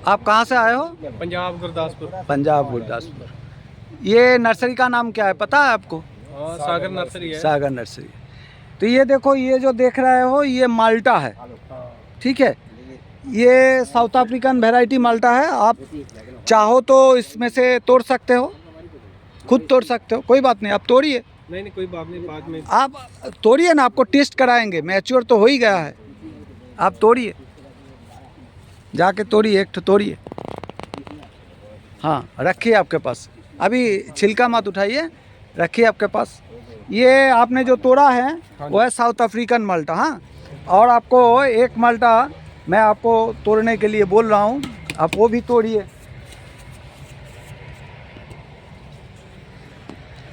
आप कहाँ से आए हो? पंजाब गुरदासपुर। पंजाब गुरदासपुर। ये नर्सरी का नाम क्या है पता है आपको? हाँ, सागर नर्सरी है। सागर नर्सरी। तो ये देखो, ये जो देख रहे हो ये माल्टा है, ठीक है। ये साउथ अफ्रीकन वैरायटी माल्टा है। आप चाहो तो इसमें से तोड़ सकते हो, खुद तोड़ सकते हो, कोई बात नहीं, आप तोड़िए। नहीं कोई बात नहीं, बाद में आप तोड़िए ना, आपको टेस्ट कराएंगे, मैच्योर तो हो ही गया है। आप तोड़िए, जाके तोड़िए, एक ठो तोड़िए। हाँ रखिए आपके पास, अभी छिलका मत उठाइए, रखिए आपके पास। ये आपने जो तोड़ा है वो है साउथ अफ्रीकन माल्टा। हाँ, और आपको एक माल्टा मैं आपको तोड़ने के लिए बोल रहा हूँ, आप वो भी तोड़िए।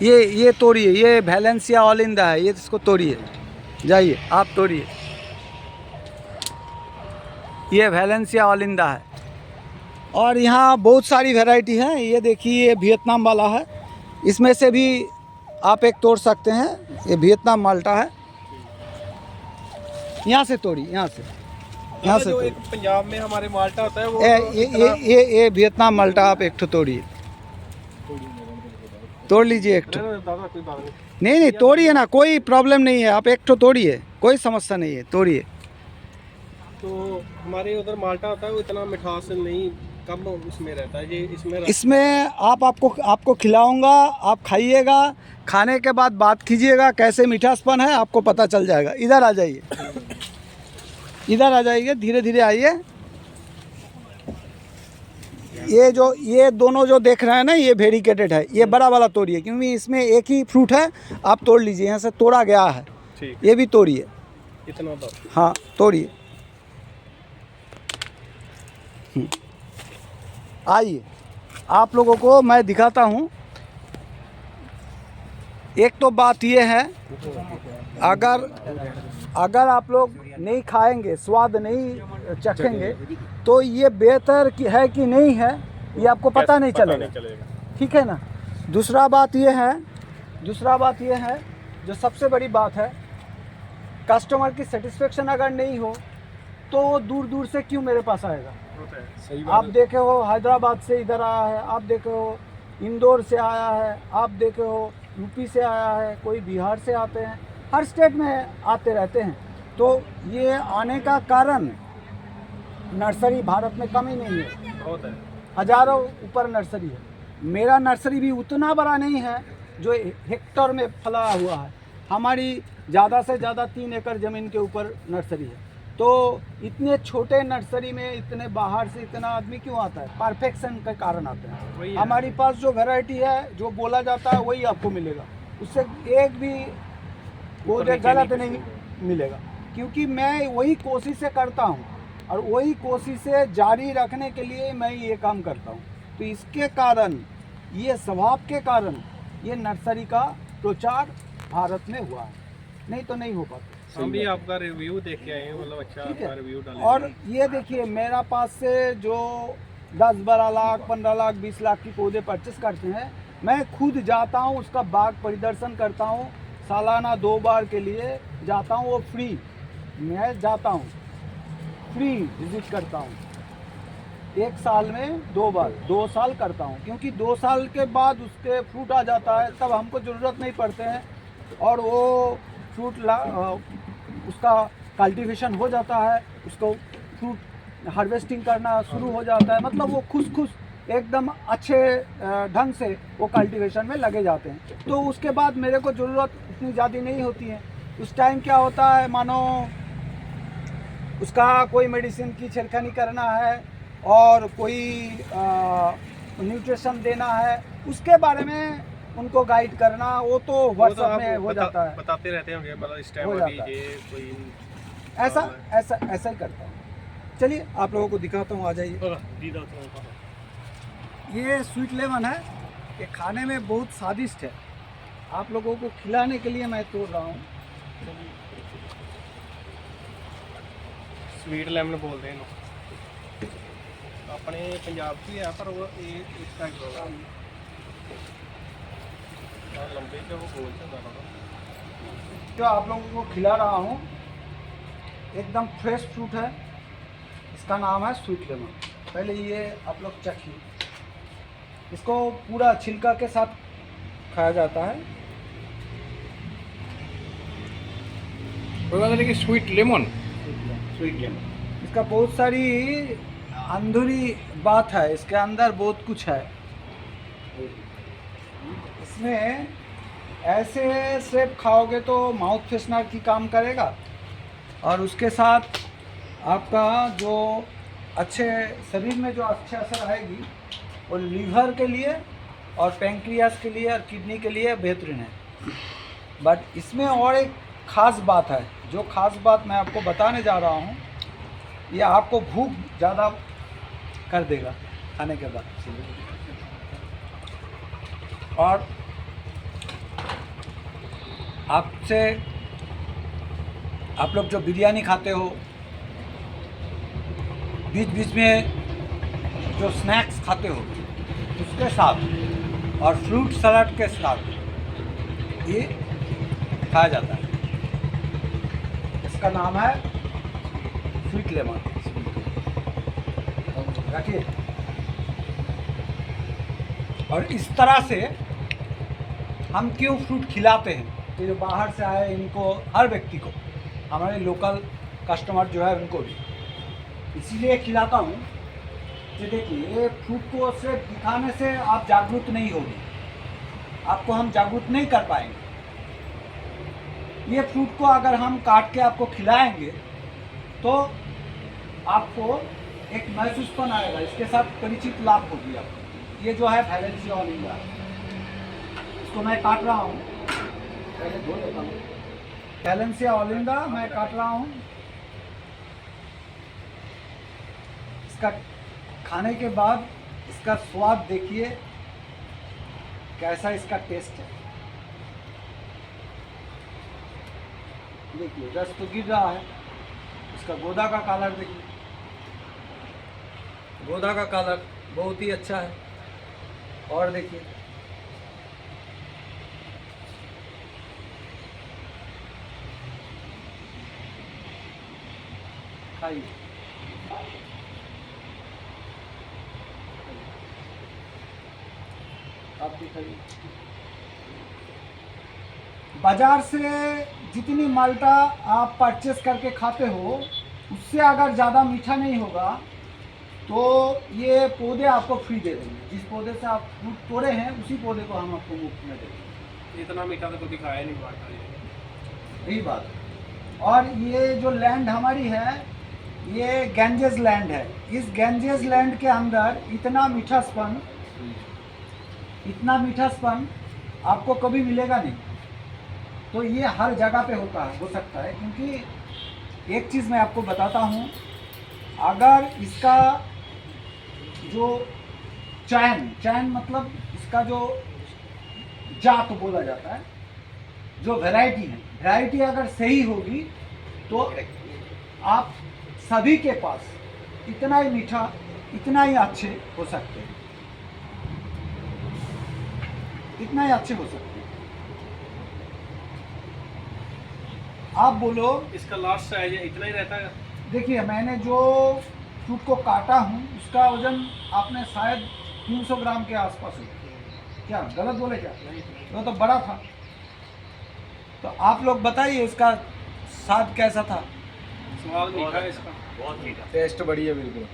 ये तोड़िए, ये वैलेंसिया ओलिंदा है, ये इसको तोड़िए, जाइए आप तोड़िए। ये वैलेंसिया ओलिंदा है। और यहाँ बहुत सारी वैरायटी है। ये देखिए, ये वियतनाम वाला है, इसमें से भी आप एक तोड़ सकते हैं। ये वियतनाम माल्टा है। यहाँ से तोड़ी, यहाँ से जो एक पंजाब में हमारे माल्टा होता है वो ये वियतनाम माल्टा आप एक ठो तोड़िए, तोड़ लीजिए एक ठो। दादा कोई बात नहीं। नहीं तोड़िए ना, कोई प्रॉब्लम नहीं है, आप एक ठो तोड़िए, कोई समस्या नहीं है, तोड़िए। तो हमारे उधर माल्टा होता है वो इतना मिठास नहीं, कम इसमें रहता है। ये इसमें आपको खिलाऊंगा, आप खाइएगा, खाने के बाद बात कीजिएगा कैसे मीठासपन है, आपको पता चल जाएगा। इधर आ जाइए, इधर आ जाइए, धीरे धीरे आइए। ये दोनों जो देख रहे हैं ना, ये वेरिकेटेड है। ये बड़ा वाला तोड़िए, क्योंकि इसमें एक ही फ्रूट है, आप तोड़ लीजिए, यहाँ से तोड़ा गया है। ये भी तोड़िए, इतना तो हाँ तोड़िए। आइए, आप लोगों को मैं दिखाता हूँ। एक तो बात ये है, अगर आप लोग नहीं खाएंगे, स्वाद नहीं चखेंगे, तो ये बेहतर है कि नहीं है, ये आपको पता नहीं चलेगा, ठीक है ना। दूसरा बात ये है, जो सबसे बड़ी बात है, कस्टमर की सेटिस्फेक्शन अगर नहीं हो तो वो दूर दूर से क्यों मेरे पास आएगा। आप देखे हो हैदराबाद से इधर आया है, आप देखे हो इंदौर से आया है, आप देखे हो यूपी से आया है, कोई बिहार से आते हैं, हर स्टेट में आते रहते हैं। तो ये आने का कारण, नर्सरी भारत में कम ही नहीं है, बहुत है, हज़ारों ऊपर नर्सरी है। मेरा नर्सरी भी उतना बड़ा नहीं है जो हेक्टर में फैला हुआ है। हमारी ज़्यादा से ज़्यादा 3 एकड़ ज़मीन के ऊपर नर्सरी है। तो इतने छोटे नर्सरी में इतने बाहर से इतना आदमी क्यों आता है? परफेक्शन के कारण आते हैं। हमारे पास जो वैरायटी है, जो बोला जाता है वही आपको मिलेगा, उससे एक भी वो गलत नहीं मिलेगा, क्योंकि मैं वही कोशिश से करता हूँ और वही कोशिश से जारी रखने के लिए मैं ये काम करता हूँ। तो इसके कारण, ये स्वभाव के कारण ये नर्सरी का प्रचार भारत में हुआ है, नहीं तो नहीं हो पाता। हम भी आपका रिव्यू देख के आए हैं, मतलब अच्छा आपका रिव्यू डाले। और ये देखिए, मेरा पास से जो 10-12 लाख 15 लाख 20 लाख की पौधे परचेस करते हैं, मैं खुद जाता हूँ, उसका बाग परिदर्शन करता हूँ, सालाना 2 बार के लिए जाता हूँ, वो फ्री, मैं जाता हूँ, फ्री विजिट करता हूँ। 1 साल में 2 बार, 2 साल करता हूँ, क्योंकि 2 साल के बाद उसके फ्रूट आ जाता है, तब हमको ज़रूरत नहीं पड़ते हैं, और वो फ्रूट उसका कल्टीवेशन हो जाता है, उसको फ्रूट हार्वेस्टिंग करना शुरू हो जाता है, मतलब वो खुश एकदम अच्छे ढंग से वो कल्टीवेशन में लगे जाते हैं। तो उसके बाद मेरे को ज़रूरत इतनी ज़्यादा नहीं होती है। उस टाइम क्या होता है, मानो उसका कोई मेडिसिन की छिड़कानी करना है और कोई न्यूट्रिशन देना है, उसके बारे में उनको गाइड करना, वो तो व्हाट्सएप में हो जाता है, बताते रहते होंगे, मतलब इस टाइम अभी ये कोई ऐसा ही करता हूँ। चलिए आप लोगों को दिखाता हूँ, आ जाइए। ये स्वीट लेमन है, ये खाने में बहुत स्वादिष्ट है, आप लोगों को खिलाने के लिए मैं तोड़ रहा हूँ। स्वीट लेमन बोलते हैं अपने पंजाब की है, पर वो इस टाइप का लंबे से वो गोल से जो आप लोगों को खिला रहा हूँ, एकदम फ्रेश फ्रूट है, इसका नाम है स्वीट लेमन। पहले ये आप लोग चखिए, इसको पूरा छिलका के साथ खाया जाता है। Sweet lemon. Sweet lemon. इसका बहुत सारी अंधूरी बात है, इसके अंदर बहुत कुछ है। इसमें ऐसे सेब खाओगे तो माउथ फ्रेशनर की काम करेगा, और उसके साथ आपका जो अच्छे शरीर में जो अच्छे असर आएगी वो लीवर के लिए और पैंक्रियास के लिए और किडनी के लिए बेहतरीन है। बट इसमें और एक ख़ास बात है, जो ख़ास बात मैं आपको बताने जा रहा हूँ, ये आपको भूख ज़्यादा कर देगा खाने के बाद। और आपसे आप लोग जो बिरयानी खाते हो, बीच बीच में जो स्नैक्स खाते हो, उसके साथ और फ्रूट सलाद के साथ ये खाया जाता है। इसका नाम है स्वीट लेमन। रखिए। और इस तरह से हम क्यों फ्रूट खिलाते हैं, कि जो बाहर से आए इनको, हर व्यक्ति को, हमारे लोकल कस्टमर जो है उनको भी इसीलिए खिलाता हूँ कि देखिए, ये फ्रूट को सिर्फ दिखाने से आप जागरूक नहीं होगी, आपको हम जागरूक नहीं कर पाएंगे। ये फ्रूट को अगर हम काट के आपको खिलाएंगे तो आपको एक महसूसपन आएगा, इसके साथ परिचित लाभ होगी आपको। ये जो है फैलेंसिया ओलिंगा, इसको मैं काट रहा हूँ, पहले धो लेता हूँ। फैलेंसिया ओलिंगा मैं काट रहा हूँ। इसका खाने के बाद इसका स्वाद देखिए कैसा इसका टेस्ट है। देखिए रस तो गिर रहा है, इसका गोदा का कलर देखिए, गोदा का कलर बहुत ही अच्छा है। और देखिए खाइए, आप भी खाइए। बाजार से जितनी माल्टा आप परचेस करके खाते हो, उससे अगर ज़्यादा मीठा नहीं होगा तो ये पौधे आपको फ्री दे देंगे। जिस पौधे से आप फ्रूट तोड़े हैं उसी पौधे को हम आपको मुफ्त में दे देंगे। इतना मीठा तो कभी खाया नहीं बाटा ये। यही बात है। और ये जो लैंड हमारी है, ये गैंजेस लैंड है। इस गैंजेस लैंड के अंदर इतना मीठापन आपको कभी मिलेगा नहीं। तो ये हर जगह पे हो सकता है, क्योंकि एक चीज़ मैं आपको बताता हूँ, अगर इसका जो चैन मतलब इसका जो जात बोला जाता है, जो वैरायटी अगर सही होगी तो आप सभी के पास इतना ही मीठा, इतना ही अच्छे हो सकते हैं, इतना ही अच्छे हो सकते हैं। आप बोलो। इसका लास्ट साइज इतना ही रहता है। देखिए, मैंने जो फ्रूट को काटा हूँ उसका वजन आपने शायद 300 ग्राम के आसपास हो। क्या गलत बोले क्या? वो तो बड़ा था। तो आप लोग बताइए इसका स्वाद कैसा था? स्वाद मीठा है इसका, बहुत मीठा। टेस्ट बढ़िया बिल्कुल।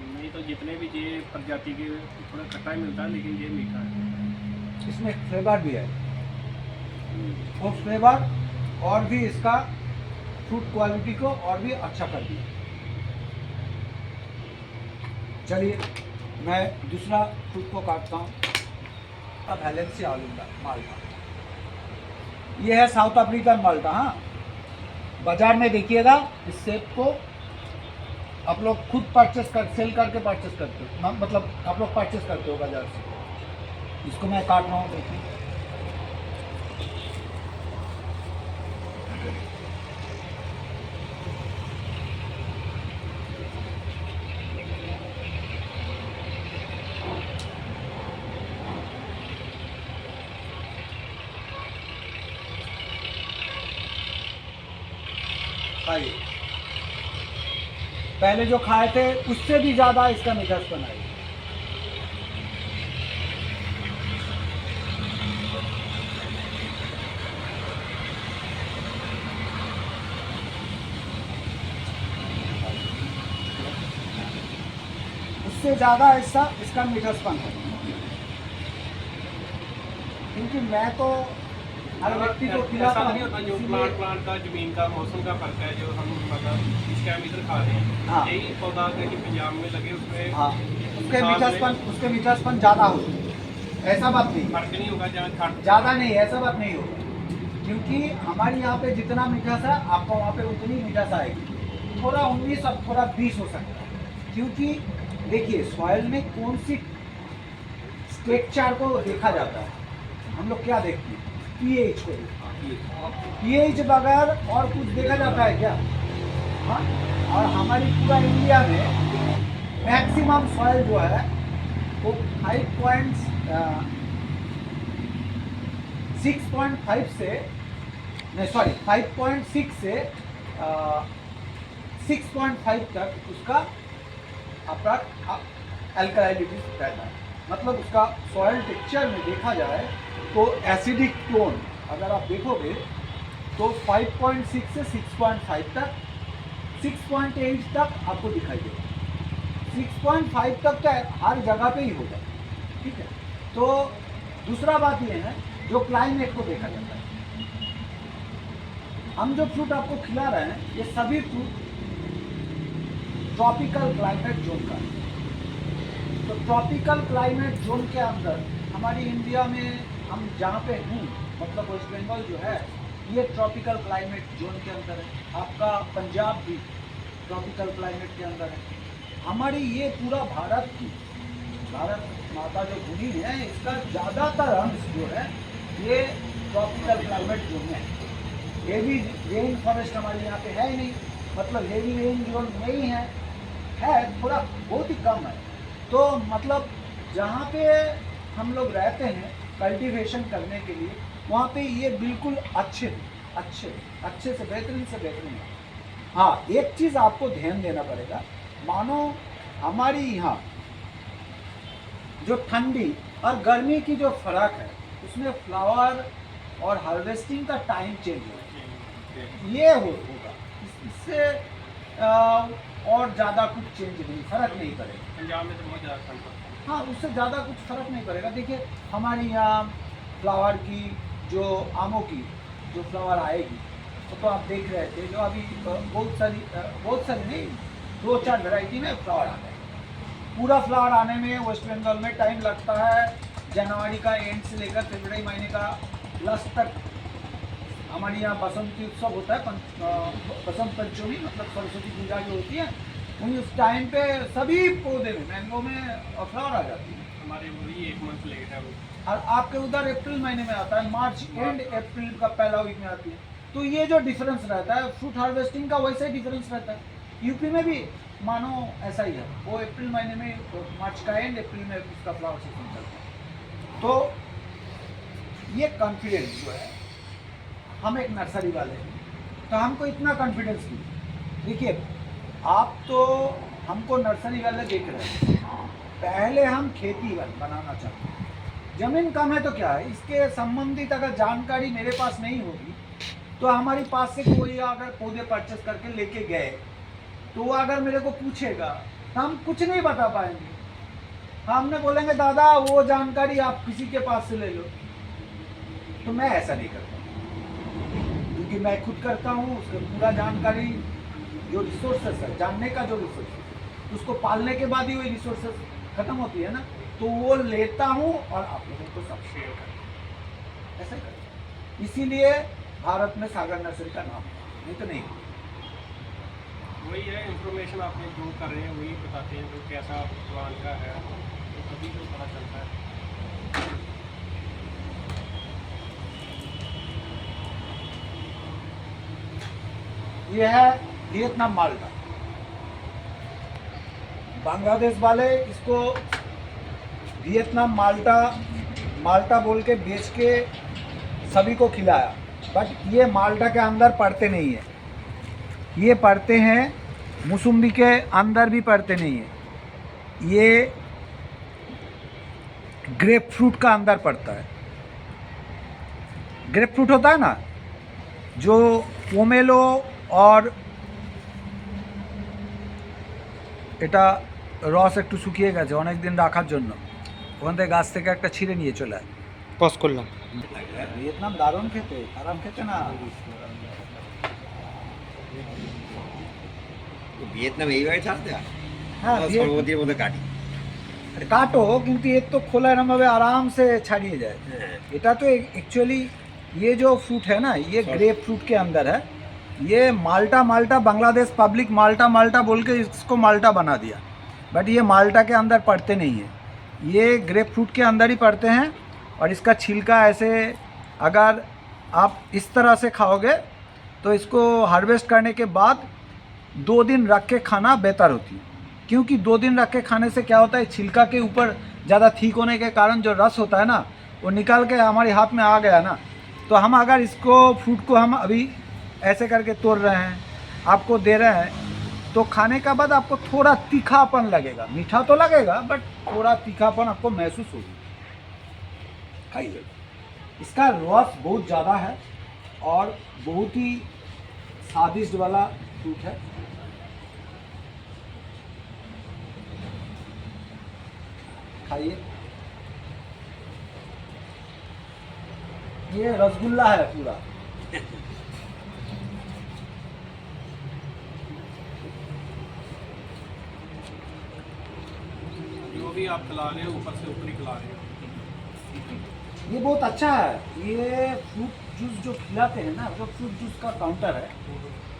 नहीं तो जितने भी ये प्रजाति के थोड़ा खट्टा ही मिलता है, लेकिन ये मीठा है। इसमें फ्लेवर भी है, वो फ्लेवर और भी इसका फ्रूट क्वालिटी को और भी अच्छा कर दिया। चलिए मैं दूसरा फ्रूट को काटता हूँ। अब वैलेंसिया ओलिंगा माल्टा, ये है साउथ अफ्रीकन माल्टा। हाँ, बाजार में देखिएगा इस सेब को आप लोग खुद सेल करके परचेस करते हो, मतलब आप लोग परचेस करते हो बाजार से। इसको मैं काट रहा हूँ, देखिए। खाइए। पहले जो खाए थे उससे भी ज़्यादा इसका मीठापन आएगा। उससे ज़्यादा ऐसा इसका मीठापन है, क्योंकि मैं तो हर व्यक्ति को ऐसा खिलाता नहीं होता जो हूँ। प्लांट का जमीन का मौसम का फर्क है, जो हम मतलब इस केमिकल खा रहे हैं, हाँ। यही पौधा कहीं पंजाब में लगे उसमें हाँ, उसके मीठापन ज़्यादा हो, ऐसा बात नहीं, फर्क नहीं होगा जहाँ खट ज़्यादा नहीं, ऐसा बात नहीं होगा, क्योंकि हमारे यहाँ पे जितना मीठास है आपको वहाँ पे उतनी मीठास आएगी। थोड़ा 19 और थोड़ा 20 हो सकता है, क्योंकि देखिए सॉइल में कौन सी स्ट्रक्चर को देखा जाता है, हम लोग क्या देखते हैं, पीएच को देखते हैं। पीएच बगैर और कुछ देखा जाता है क्या? हाँ, और हमारी पूरा इंडिया में मैक्सिमम सॉइल जो है वो 6.5 से नहीं सॉरी 5.6 से 6.5 तक उसका अपना अल्कलाइलिटी रहता है। मतलब उसका सॉइल टेक्सचर में देखा जाए तो एसिडिक टोन अगर आप देखोगे तो 5.6 से 6.5 तक, 6.8 तक आपको दिखाई देगा। 6.5 तक तो हर जगह पे ही होगा, ठीक है। तो दूसरा बात ये है जो क्लाइमेट को देखा जाता है। हम जो फ्रूट आपको खिला रहे हैं ये सभी फ्रूट ट्रॉपिकल क्लाइमेट जोन का है। तो ट्रॉपिकल क्लाइमेट जोन के अंदर हमारी इंडिया में हम जहाँ पे हूँ, मतलब वेस्ट बंगाल जो है ये ट्रॉपिकल क्लाइमेट जोन के अंदर है। आपका पंजाब भी ट्रॉपिकल क्लाइमेट के अंदर है। हमारी ये पूरा भारत माता जो भूमि है इसका ज़्यादातर अंश जो है ये ट्रॉपिकल क्लाइमेट जोन में है। हेवी रेन फॉरेस्ट हमारे यहाँ पे है ही नहीं, मतलब हेवी रेन जोन नहीं है थोड़ा बहुत ही कम है। तो मतलब जहाँ पे हम लोग रहते हैं कल्टीवेशन करने के लिए वहाँ पे ये बिल्कुल अच्छे से बेहतरीन है। हाँ, एक चीज़ आपको ध्यान देना पड़ेगा, मानो हमारी यहाँ जो ठंडी और गर्मी की जो फर्क है उसमें फ्लावर और हार्वेस्टिंग का टाइम चेंज होगा, ये होगा। इससे और ज़्यादा कुछ चेंज नहीं, फर्क नहीं पड़ेगा। पंजाब में तो बहुत ज़्यादा ठंड पड़ता है। हाँ, उससे ज़्यादा कुछ फर्क नहीं पड़ेगा। देखिए हमारे यहाँ फ्लावर की जो आमों की जो फ्लावर आएगी तो आप देख रहे थे जो अभी बहुत सारी नहीं 2-4 वैरायटी में फ्लावर आ गए। पूरा फ्लावर आने में वेस्ट बंगाल में टाइम लगता है। जनवरी का एंड से लेकर फरवरी महीने का लास्ट तक हमारे यहाँ बसंती उत्सव होता है, बसंत पंचमी मतलब सरस्वती पूजा जो होती है उस टाइम पे सभी पौधे में मैंगो में फ्लावर आ जाती है। हमारे वही 1 मंथ लेट है वो। और आपके उधर अप्रैल महीने में आता है, मार्च एंड अप्रैल का पहला वीक में आती है। तो ये जो डिफरेंस रहता है फ्रूट हार्वेस्टिंग का वैसे ही डिफरेंस रहता है। यूपी में भी मानो ऐसा ही है, वो अप्रैल महीने में मार्च का एंड अप्रैल में उसका फ्लावर सीजन चलता है। तो ये कॉन्फिडेंस जो है, हम एक नर्सरी वाले हैं तो हमको इतना कॉन्फिडेंस क्यों? देखिए आप तो हमको नर्सरी वाले देख रहे हैं, पहले हम खेती बनाना चाहते हैं। ज़मीन कम है तो क्या है, इसके संबंधित अगर जानकारी मेरे पास नहीं होगी तो हमारे पास से कोई अगर पौधे परचेस करके लेके गए तो वो अगर मेरे को पूछेगा तो हम कुछ नहीं बता पाएंगे। हमने बोलेंगे दादा वो जानकारी आप किसी के पास से ले लो। तो मैं ऐसा नहीं करता, क्योंकि मैं खुद करता हूँ। उसका पूरा जानकारी जो रिसोर्सेस है, जानने का जो रिसोर्सेस, उसको पालने के बाद ही वो रिसोर्सेस खत्म होती है ना, तो वो लेता हूँ और आप लोगों को सब शेयर करता हूँ, ऐसा करता हूँ। इसीलिए भारत में सागर नर्सरी का नाम, नहीं तो नहीं। वही है, इंफॉर्मेशन आपने जो कर रहे हैं वही बताते हैं, जो कैसा प्लान का है तो तभी तो पता चलता है। ये है वियतनाम माल्टा। बांग्लादेश वाले इसको वियतनाम माल्टा बोल के बेच के सभी को खिलाया, बट ये माल्टा के अंदर पड़ते नहीं है, ये पड़ते हैं मौसम्बी के अंदर भी पड़ते नहीं है, ये ग्रेप फ्रूट का अंदर पड़ता है। ग्रेप फ्रूट होता है ना, जो पोमेलो और এটা রস একটু শুকিয়ে গেছে অনেক দিন রাখার জন্য, ওখান থেকে গাছ থেকে একটা ছিঁড়ে নিয়ে চলে আয়। পজ করলাম। ভিয়েতনাম দারুণ খেতে, খারাপ খেতে না। ভিয়েতনাম এইভাবে ছাড়তে হয়? হ্যাঁ, সর্বতির মধ্যে কাটি। काटो কিন্তু এর তো খোলা এরমভাবে आराम से छाड़िए जाए। এটা তো एक्चुअली ये जो फ्रूट है ना, ये ग्रेप फ्रूट के अंदर है। ये माल्टा बांग्लादेश पब्लिक माल्टा बोल के इसको माल्टा बना दिया, बट ये माल्टा के अंदर पड़ते नहीं है, ये ग्रेप फ्रूट के अंदर ही पड़ते हैं। और इसका छिलका ऐसे अगर आप इस तरह से खाओगे तो इसको हार्वेस्ट करने के बाद 2 दिन रख के खाना बेहतर होती है, क्योंकि 2 दिन रख के खाने से क्या होता है, छिलका के ऊपर ज़्यादा ठीक होने के कारण जो रस होता है ना, वो निकाल के हमारे हाथ में आ गया ना, तो हम अगर इसको फ्रूट को हम अभी ऐसे करके तोड़ रहे हैं, आपको दे रहे हैं, तो खाने का बाद आपको थोड़ा तीखापन लगेगा। मीठा तो लगेगा बट थोड़ा तीखापन आपको महसूस होगी। खाइए, इसका रस बहुत ज़्यादा है और बहुत ही स्वादिष्ट वाला फ्रूट है। खाइए, ये रसगुल्ला है पूरा। जो भी आप खिला रहे हो ऊपर से ऊपर ही खिला रहे हो। ये बहुत अच्छा है। ये फ्रूट जूस जो खिलाते हैं ना, जो फ्रूट जूस का काउंटर है,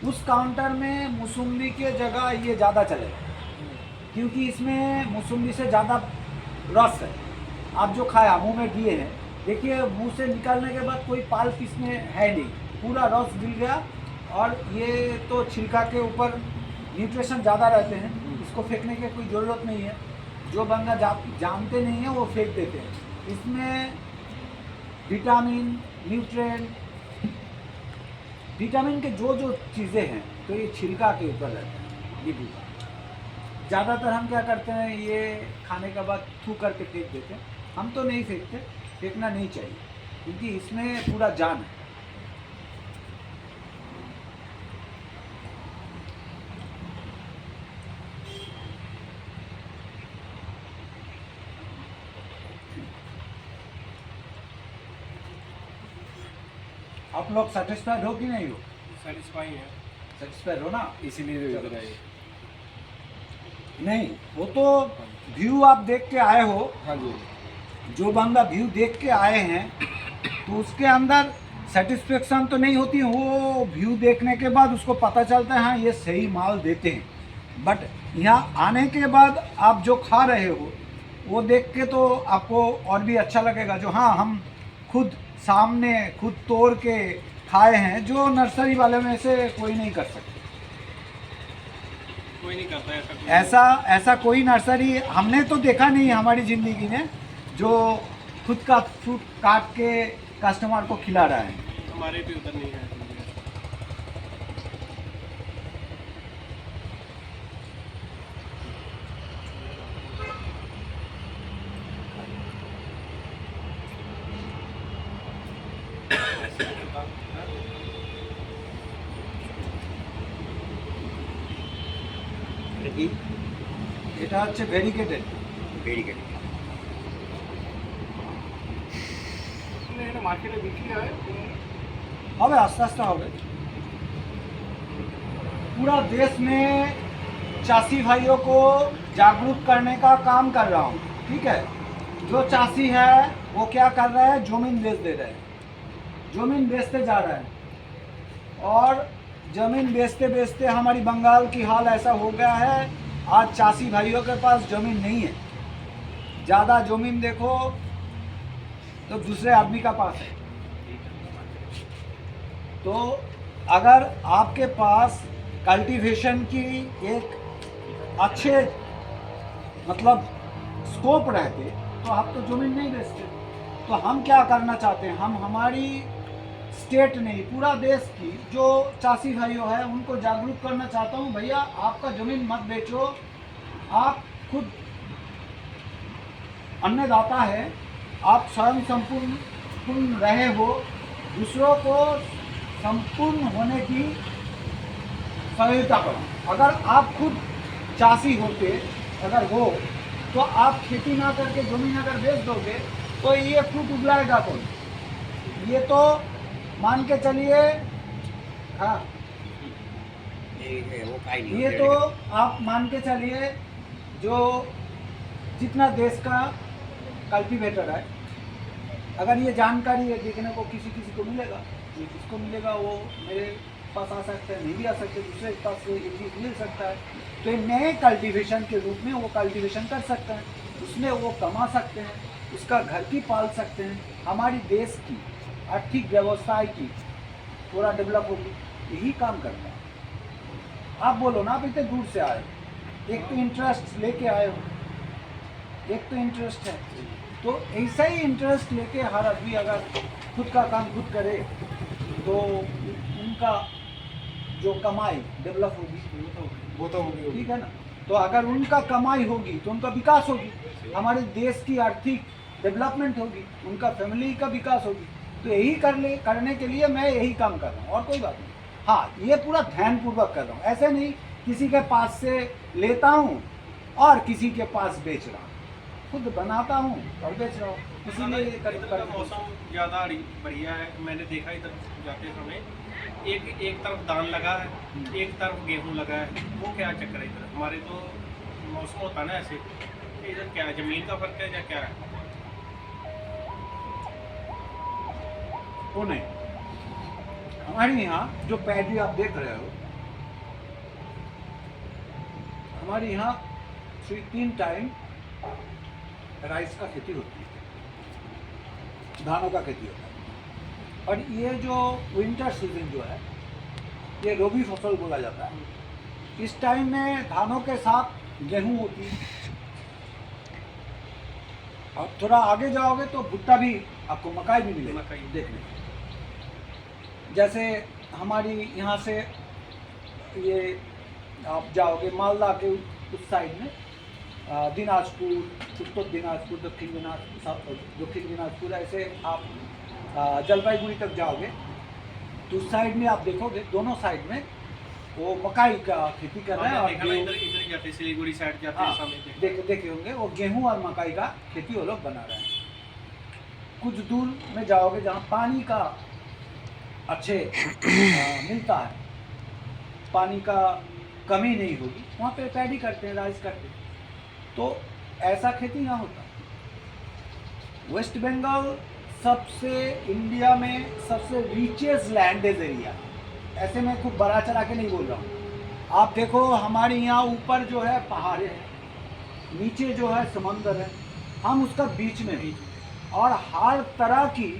उस काउंटर में मौसम्बी के जगह ये ज़्यादा चलेगा, क्योंकि इसमें मौसम्बी से ज़्यादा रस है। आप जो खाया मुंह में दिए हैं, देखिए मुंह से निकालने के बाद कोई पाल्प इसमें है नहीं, पूरा रस गिर गया। और ये तो छिलका के ऊपर न्यूट्रिशन ज़्यादा रहते हैं, इसको फेंकने की कोई ज़रूरत नहीं है। जो बंदा जानते नहीं है वो फेंक देते हैं। इसमें विटामिन, न्यूट्रिएंट, विटामिन के जो जो चीज़ें हैं तो ये छिलका के ऊपर रहते हैं। नींबू ज़्यादातर हम क्या करते हैं, ये खाने के बाद थू करके फेंक देते हैं। हम तो नहीं फेंकते, फेंकना नहीं चाहिए, क्योंकि इसमें पूरा जान है। आप लोग सेटिस्फाइड हो कि नहीं हो? सेटिस्फाई है, सेटिस्फाइड हो ना? इसीलिए इधर आए। नहीं, वो तो व्यू आप देख के आए हो। हाँ जी। जो बंदा व्यू देख के आए हैं तो उसके अंदर सेटिस्फेक्शन तो नहीं होती, वो व्यू देखने के बाद उसको पता चलता है हाँ ये सही माल देते हैं। बट यहाँ आने के बाद आप जो खा रहे हो वो देख के तो आपको और भी अच्छा लगेगा, जो हाँ हम खुद सामने खुद तोड़ के खाए हैं, जो नर्सरी वाले में से कोई नहीं कर सकते। कोई नहीं करता ऐसा कोई नर्सरी हमने तो देखा नहीं है हमारी ज़िंदगी में, जो खुद का फ्रूट काट के कस्टमर को खिला रहा है। हमारे भी उधर नहीं है। এটা কি? এটা হচ্ছে ভেরিকেটেড। ব্যারিকেড। এটা মার্কেটে বিক্রি হয়। হবে আস্তে আস্তে হবে। पूरा देश में चासी भाइयों को जागरूक करने का काम कर रहा हूँ, ठीक है। जो चासी है वो क्या कर रहा है, जमीन बेच दे रहे हैं, जमीन बेचते जा रहे हैं। और जमीन बेचते बेचते हमारी बंगाल की हाल ऐसा हो गया है, आज चासी भाइयों के पास ज़मीन नहीं है। ज़्यादा ज़मीन देखो तो दूसरे आदमी का पास है। तो अगर आपके पास कल्टीवेशन की एक अच्छे मतलब स्कोप रहते तो आप तो ज़मीन नहीं बेचते। तो हम क्या करना चाहते हैं, हम हमारी स्टेट नहीं, पूरा देश की जो चासी भाइयों है उनको जागरूक करना चाहता हूँ। भैया आपका ज़मीन मत बेचो, आप खुद अन्नदाता है, आप स्वयं संपूर्ण रहे हो, दूसरों को संपूर्ण होने की सहयोगिता करो। अगर आप खुद चासी होते अगर हो तो आप खेती ना करके ज़मीन अगर बेच दोगे तो ये फ्रूट उगलाएगा कौन? ये तो मान के चलिए, हाँ वो काई नहीं ये तो आप मान के चलिए जो जितना देश का कल्टीवेटर है, अगर ये जानकारी है देखने को किसी को मिलेगा, ये किसको मिलेगा वो मेरे पास आ सकते हैं, नहीं भी आ सकते, दूसरे के पास से ये चीज़ मिल सकता है। तो ये नए कल्टीवेशन के रूप में वो कल्टीवेशन कर सकते हैं, उसमें वो कमा सकते हैं, उसका घर की पाल सकते हैं, हमारी देश की आर्थिक व्यवस्था की थोड़ा डेवलप होगी, यही काम करता है। आप बोलो ना, आप इतने दूर से आए, एक तो इंटरेस्ट लेके आए हो, एक तो इंटरेस्ट है, तो ऐसा ही इंटरेस्ट लेके हर आदमी अगर खुद का काम खुद करे तो उनका जो कमाई डेवलप होगी, वो तो होगी ठीक है ना। तो अगर उनका कमाई होगी तो उनका विकास होगी, हमारे देश की आर्थिक डेवलपमेंट होगी, उनका फैमिली का विकास होगी। तो यही करने के लिए मैं यही काम कर रहा हूँ और कोई बात नहीं। हाँ, ये पूरा ध्यानपूर्वक कर रहा हूँ, ऐसे नहीं किसी के पास से लेता हूँ और किसी के पास बेच रहा हूँ, खुद बनाता हूँ और बेच रहा हूँ, इसीलिए ये इधर का मौसम ज़्यादा बढ़िया है। मैंने देखा इधर जाते समय एक तरफ धान लगा है, एक तरफ गेहूं लगा है। वो क्या चक्कर है इधर? हमारे तो मौसम होता है ना ऐसे, इधर क्या है, जमीन का फर्क है या क्या है? वो नहीं, हमारे यहाँ जो पैडी आप देख रहे हो, हमारे यहाँ 3 टाइम राइस का खेती होती है, धानों का खेती होता है। और ये जो विंटर सीजन जो है ये रबी फसल बोला जाता है। इस टाइम में धानों के साथ गेहूं होती है, और थोड़ा आगे जाओगे तो भुट्टा भी आपको, मकाई भी मिलेगा मकाई। देखने को। जैसे हमारी यहाँ से ये आप जाओगे मालदा के उस साइड में, दिनाजपुर, उत्तर दिनाजपुर, दक्षिण दिनाजपुर, ऐसे आप जलपाईगुड़ी तक जाओगे तो उस साइड में आप देखोगे दोनों साइड में वो मकाई का खेती कर रहे हैं। और इधर जाते सिलीगुड़ी साइड जाते हैं, सामने देखे होंगे वो गेहूं और मकाई का खेती वो लोग बना रहे हैं। कुछ दूर में जाओगे जहाँ पानी का अच्छे मिलता है, पानी का कमी नहीं होगी, वहाँ पे पैडी करते हैं, राइस करते हैं। तो ऐसा खेती यहाँ होता है। वेस्ट बंगाल सबसे इंडिया में सबसे रिचेस्ट लैंडेज एरिया, ऐसे मैं खूब बड़ा चढ़ा के नहीं बोल रहा हूँ। आप देखो हमारे यहाँ ऊपर जो है पहाड़े हैं, नीचे जो है समंदर है, हम उसका बीच में भी, और हर तरह की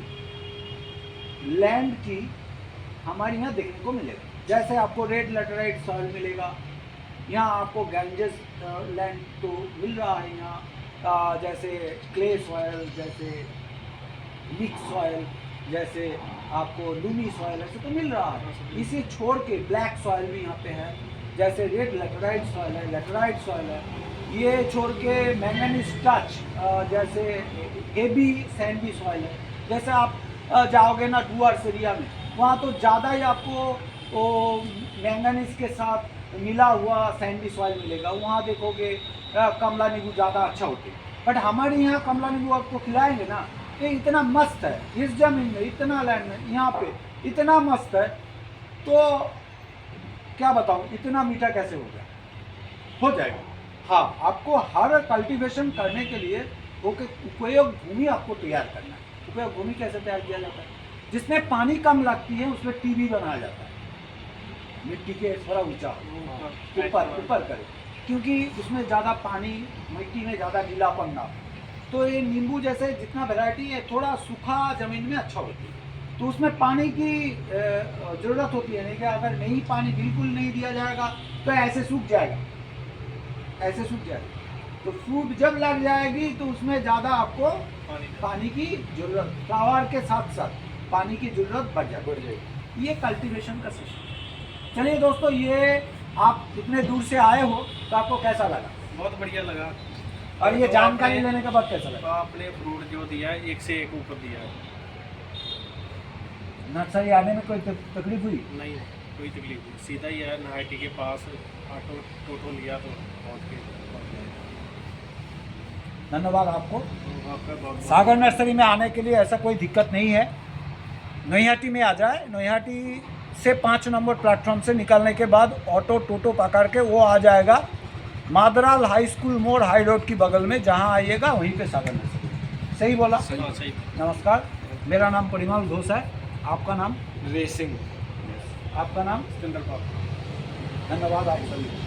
लैंड की हमारे यहाँ देखने को मिलेगा। जैसे आपको रेड लैटेराइट सॉइल मिलेगा, यहाँ आपको गैंजेस लैंड तो मिल रहा है यहाँ, जैसे क्ले सॉइल, जैसे मिक्स सॉइल, जैसे आपको लूमी सॉइल, ऐसे तो मिल रहा है। इसे छोड़ के ब्लैक सॉइल भी यहाँ पे है, जैसे रेड लैटेराइट सॉइल है, लैटेराइट सॉइल है। ये छोड़ के मैंगनीज टच, जैसे हेवी सैंडी सॉइल है। जैसे आप जाओगे ना डुअर्स एरिया में, वहाँ तो ज़्यादा ही आपको मैंगनीज के साथ मिला हुआ सैंडी सॉइल मिलेगा। वहाँ देखोगे कमला नींबू ज़्यादा अच्छा होते हैं। बट हमारे यहाँ कमला नींबू आपको खिलाएंगे ना, ये इतना मस्त है, इस जमीन में, इतना लैंड में, यहाँ पे इतना मस्त है, तो क्या बताऊँ इतना मीठा कैसे हो गया, हो जाएगा। हाँ, आपको हर कल्टीवेशन करने के लिए उपयोग भूमि आपको तैयार करना है। उपयोग भूमि कैसे तैयार किया जाता है? जिसमें पानी कम लगती है उसमें टीवी बनाया जाता है, मिट्टी के थोड़ा ऊंचा ऊपर करे, क्योंकि उसमें ज़्यादा पानी, मिट्टी में ज़्यादा गीलापन ना हो। तो ये नींबू जैसे जितना वैरायटी है थोड़ा सूखा ज़मीन में अच्छा होती है, तो उसमें पानी की ज़रूरत होती है। नहीं कि अगर नहीं पानी बिल्कुल नहीं दिया जाएगा तो ऐसे सूख जाएगा, ऐसे सूख जाएगा। तो फ्रूट जब लग जाएगी तो उसमें ज़्यादा आपको पानी की ज़रूरत, फ्लावर के साथ साथ पानी की जरूरत बढ़ जाएगी। ये कल्टीवेशन का सिस्टम। चलिए दोस्तों, ये आप इतने दूर से आए हो तो आपको कैसा लगा? बहुत बढ़िया लगा। और ये तो जानकारी आपने- लेने के बाद कैसा तो लगा? आपने फ्रूट जो दिया है एक से एक ऊपर दिया है। नर्सरी आने में कोई तकलीफ हुई? नहीं कोई तकलीफ नहीं, सीधा ही है NIT के पास, ऑटो टोटो लिया तो पहुँच के पहुँच गए। धन्यवाद आपको। तो आपका बहुत सागर नर्सरी में आने के लिए ऐसा कोई दिक्कत नहीं है। नोइहाटी में आ जाए, नोइहाटी से 5 नंबर प्लेटफॉर्म से निकलने के बाद ऑटो टोटो पकड़ के वो आ जाएगा मादराल हाई स्कूल मोड़ हाई रोड की बगल में, जहाँ आइएगा वहीं पे सागर नर्सरी। सही बोला? हाँ, सही। नमस्कार, मेरा नाम परिमल घोष है। आपका नाम? रेसिंग। आपका नाम? सिकंदर पाल। धन्यवाद आप सभी।